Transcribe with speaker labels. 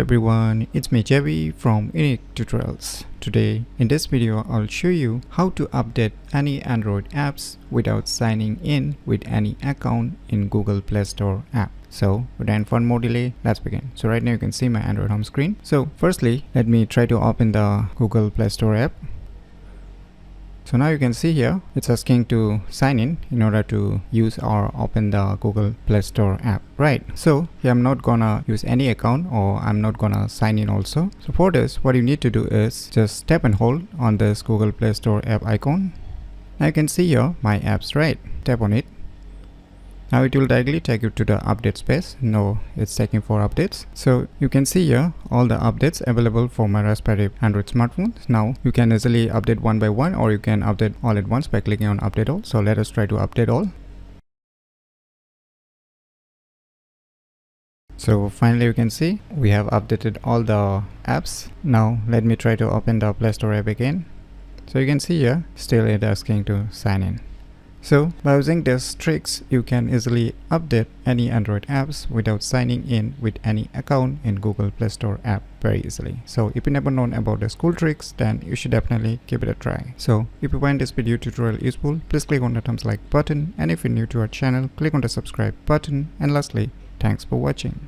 Speaker 1: everyone, it's me JB from UniqueTutorials. Today in this video I'll show you how to update any Android apps without signing in with any account in Google Playstore App. So without further more delay, let's begin. So right now you can see my Android home screen. So firstly, let me try to open the Google Playstore App. So now you can see here it's asking to sign in order to use or open the Google Playstore app, right? So here I'm not gonna use any account, or I'm not gonna sign in also. So for this, what you need to do is just tap and hold on this Google Playstore app icon. Now you can see here my apps, right? Tap on it. Now it will directly take you to the update space. No, it's taking for updates. So you can see here all the updates available for my Raspberry Android smartphone. Now you can easily update one by one, or you can update all at once by clicking on update all. So let us try to update all. So finally you can see we have updated all the apps. Now let me try to open the Play Store app again. So you can see here still it asking to sign in. So by using these tricks, you can easily update any Android apps without signing in with any account in Google Play Store app very easily. So if you never known about these cool tricks, then you should definitely give it a try. So if you find this video tutorial useful, please click on the thumbs like button, and if you're new to our channel, click on the subscribe button, and lastly, thanks for watching.